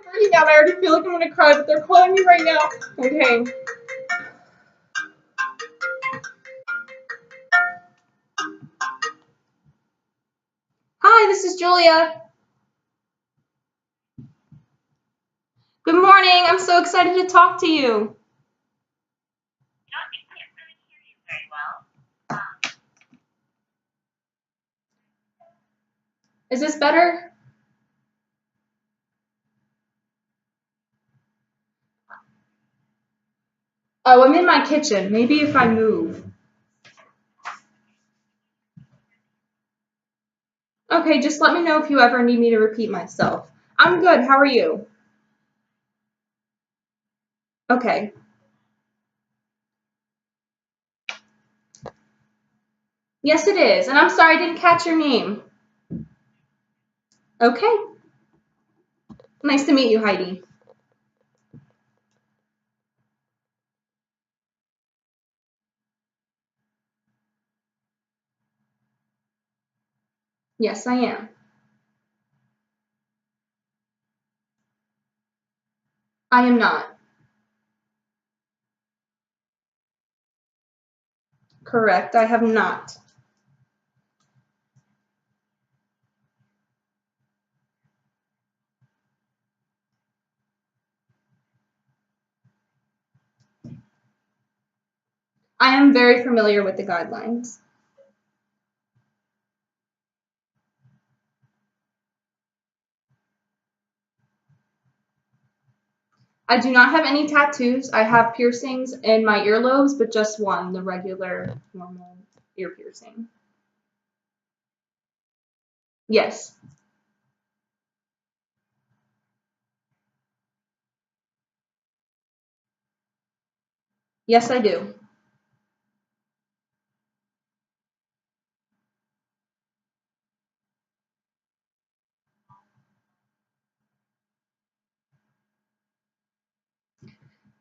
freaking out. I already feel like I'm gonna cry, but they're calling me right now. Okay. Hi, this is Julia. Good morning. I'm so excited to talk to you. Is this better? Oh, I'm in my kitchen. Maybe if I move. Okay, just let me know if you ever need me to repeat myself. I'm good. How are you? Okay. Yes, it is. And I'm sorry I didn't catch your name. Okay. Nice to meet you, Heidi. Yes, I am. I am not. Correct. I have not. I am very familiar with the guidelines. I do not have any tattoos. I have piercings in my earlobes, but just one, the regular, normal ear piercing. Yes. Yes, I do.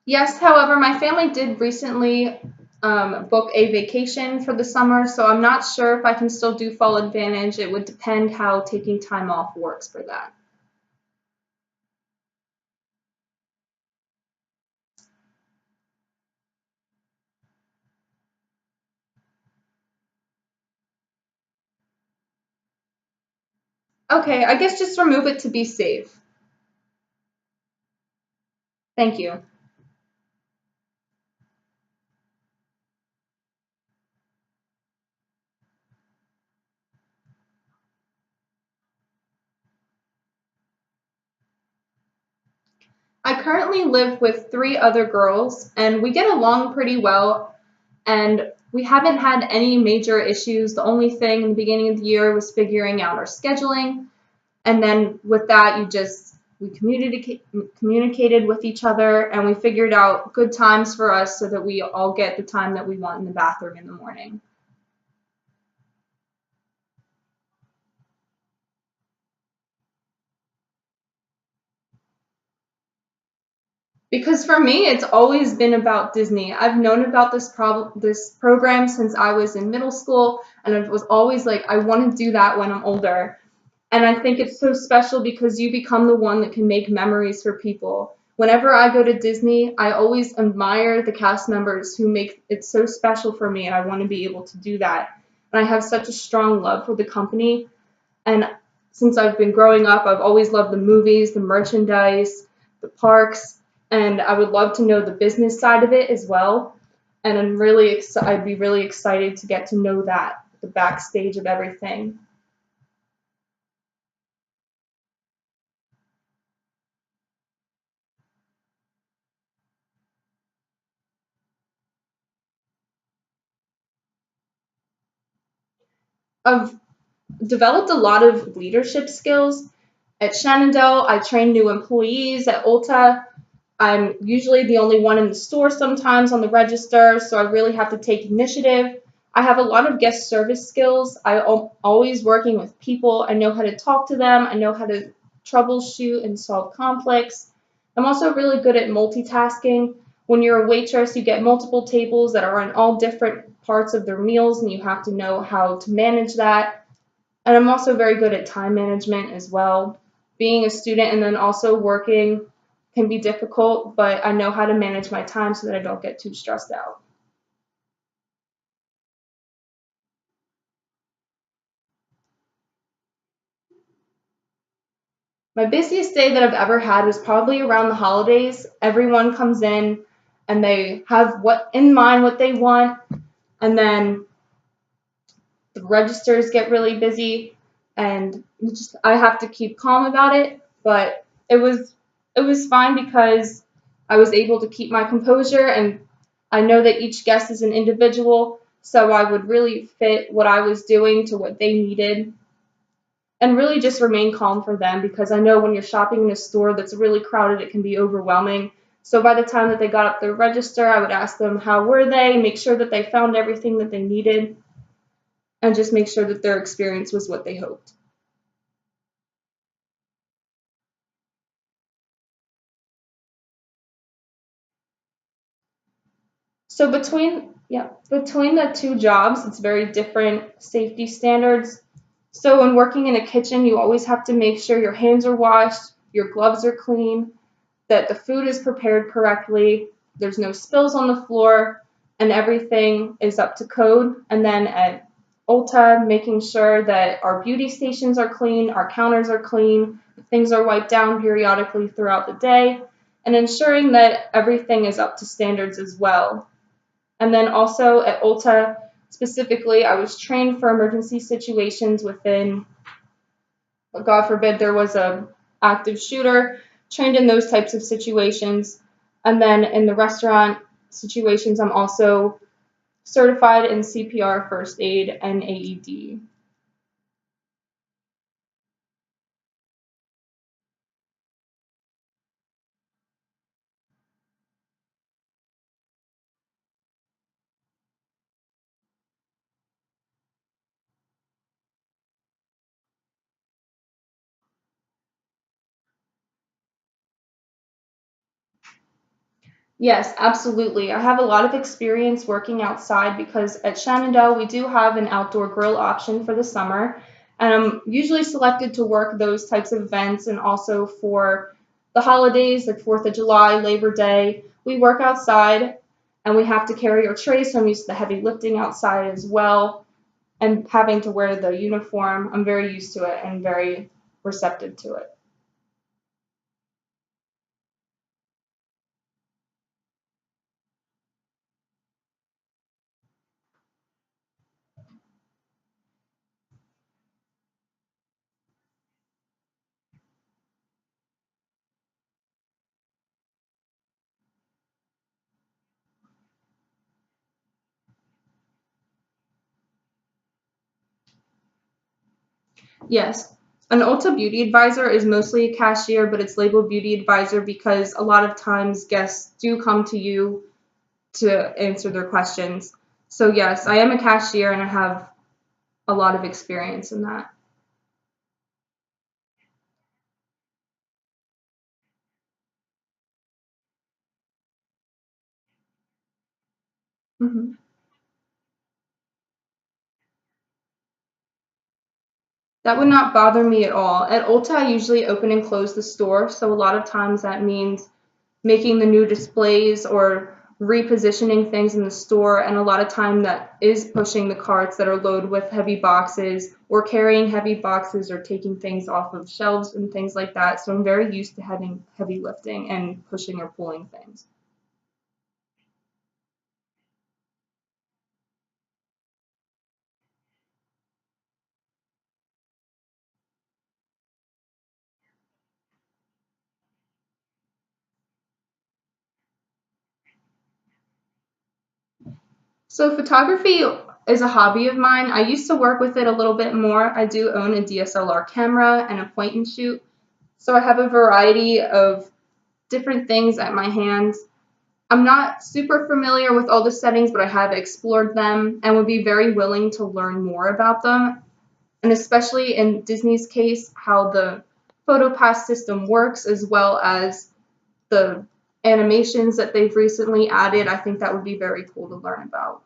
Yes, however, my family did recently book a vacation for the summer, so I'm not sure if I can still do Fall Advantage. It would depend how taking time off works for that. Okay, I guess just remove it to be safe. Thank you. I currently live with three other girls, and we get along pretty well, and we haven't had any major issues. The only thing in the beginning of the year was figuring out our scheduling, and then with that, we communicated with each other, and we figured out good times for us so that we all get the time that we want in the bathroom in the morning. Because for me, it's always been about Disney. I've known about this program since I was in middle school, and I was always like, I want to do that when I'm older. And I think it's so special because you become the one that can make memories for people. Whenever I go to Disney, I always admire the cast members who make it so special for me, and I want to be able to do that. And I have such a strong love for the company. And since I've been growing up, I've always loved the movies, the merchandise, the parks, and I would love to know the business side of it as well. And I'd be really excited to get to know that, the backstage of everything. I've developed a lot of leadership skills. At Shenandoah, I train new employees. At Ulta, I'm usually the only one in the store sometimes on the register, so I really have to take initiative. I have a lot of guest service skills. Always working with people. I know how to talk to them. I know how to troubleshoot and solve conflicts. I'm also really good at multitasking. When you're a waitress, you get multiple tables that are on all different parts of their meals, and you have to know how to manage that. And I'm also very good at time management as well. being a student and then also working can be difficult, but I know how to manage my time so that I don't get too stressed out. My busiest day that I've ever had was probably around the holidays. Everyone comes in and they have what in mind what they want, and then the registers get really busy, and I have to keep calm about it. But it was fine because I was able to keep my composure, and I know that each guest is an individual, so I would really fit what I was doing to what they needed and really just remain calm for them because I know when you're shopping in a store that's really crowded, it can be overwhelming. So by the time that they got up the register, I would ask them how were they, make sure that they found everything that they needed, and just make sure that their experience was what they hoped. So between the two jobs, it's very different safety standards. So when working in a kitchen, you always have to make sure your hands are washed, your gloves are clean, that the food is prepared correctly, there's no spills on the floor, and everything is up to code. And then at Ulta, making sure that our beauty stations are clean, our counters are clean, things are wiped down periodically throughout the day, and ensuring that everything is up to standards as well. And then also at Ulta, specifically, I was trained for emergency situations within, God forbid, there was a active shooter, trained in those types of situations. And then in the restaurant situations, I'm also certified in CPR, first aid, and AED. Yes, absolutely. I have a lot of experience working outside because at Shenandoah we do have an outdoor grill option for the summer, and I'm usually selected to work those types of events and also for the holidays like 4th of July, Labor Day. We work outside and we have to carry our trays, so I'm used to the heavy lifting outside as well and having to wear the uniform. I'm very used to it and very receptive to it. Yes. An Ulta beauty advisor is mostly a cashier, but it's labeled beauty advisor because a lot of times guests do come to you to answer their questions. So, yes, I am a cashier and I have a lot of experience in that. hmm That would not bother me at all. At Ulta, I usually open and close the store, so a lot of times that means making the new displays or repositioning things in the store, and a lot of time that is pushing the carts that are loaded with heavy boxes or carrying heavy boxes or taking things off of shelves and things like that. So I'm very used to having heavy lifting and pushing or pulling things. So photography is a hobby of mine. I used to work with it a little bit more. I do own a DSLR camera and a point and shoot. So I have a variety of different things at my hands. I'm not super familiar with all the settings, but I have explored them and would be very willing to learn more about them. And especially in Disney's case, how the PhotoPass system works, as well as the animations that they've recently added. I think that would be very cool to learn about.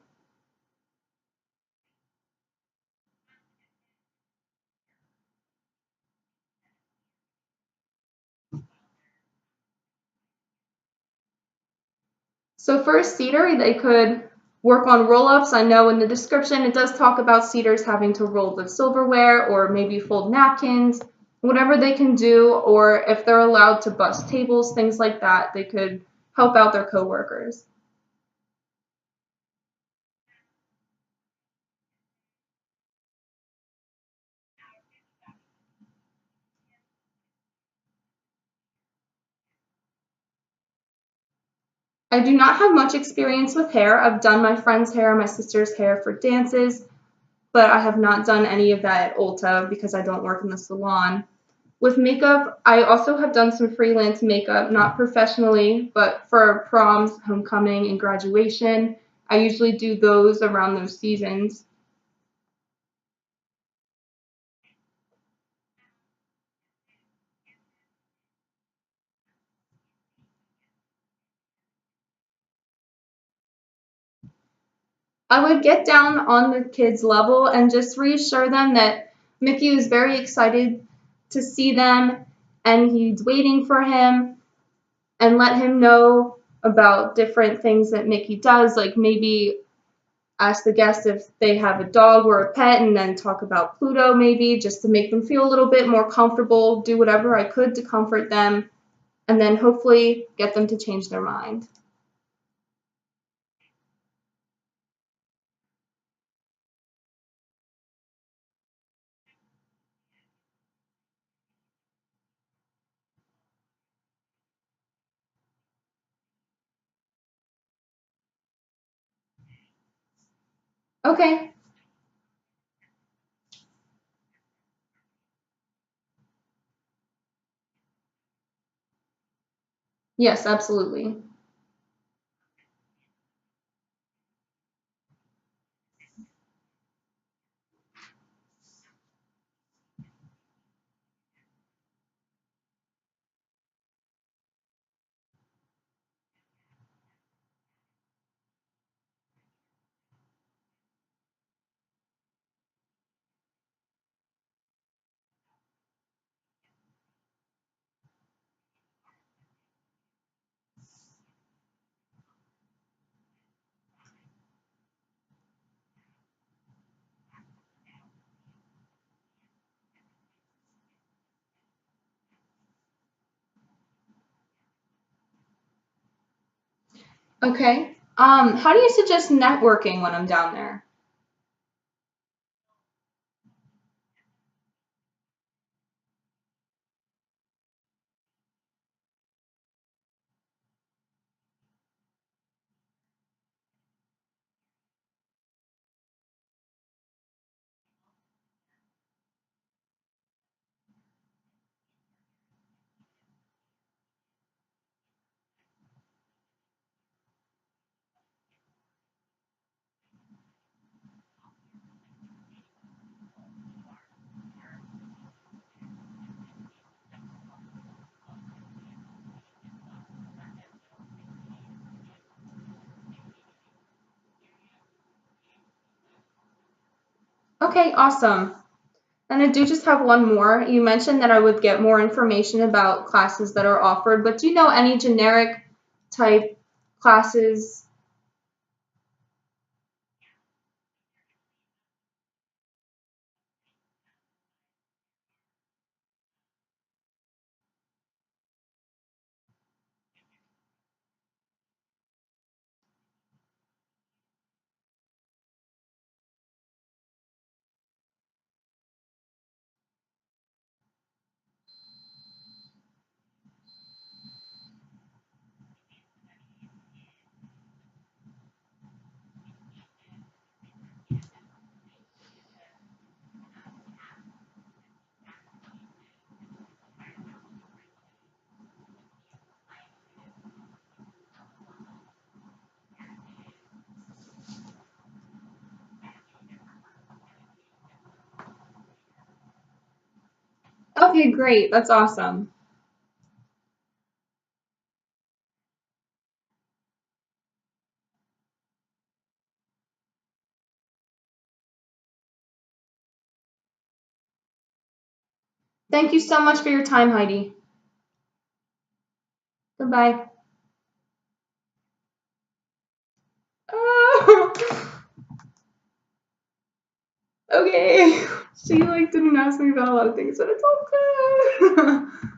So for a cedar, they could work on roll-ups. I know in the description it does talk about cedars having to roll the silverware or maybe fold napkins, whatever they can do, or if they're allowed to bust tables, things like that, they could help out their coworkers. I do not have much experience with hair. I've done my friend's hair, my sister's hair for dances, but I have not done any of that at Ulta because I don't work in the salon. With makeup, I also have done some freelance makeup, not professionally, but for proms, homecoming, and graduation. I usually do those around those seasons. I would get down on the kids' level and just reassure them that Mickey is very excited to see them and he's waiting for him, and let him know about different things that Mickey does, like maybe ask the guests if they have a dog or a pet and then talk about Pluto maybe just to make them feel a little bit more comfortable, do whatever I could to comfort them, and then hopefully get them to change their mind. Okay. Yes, absolutely. Okay. How do you suggest networking when I'm down there? Okay, awesome. And I do just have one more. You mentioned that I would get more information about classes that are offered, but do you know any generic type classes? Okay, great. That's awesome. Thank you so much for your time, Heidi. Goodbye. Okay. She like didn't ask me about a lot of things, but it's okay.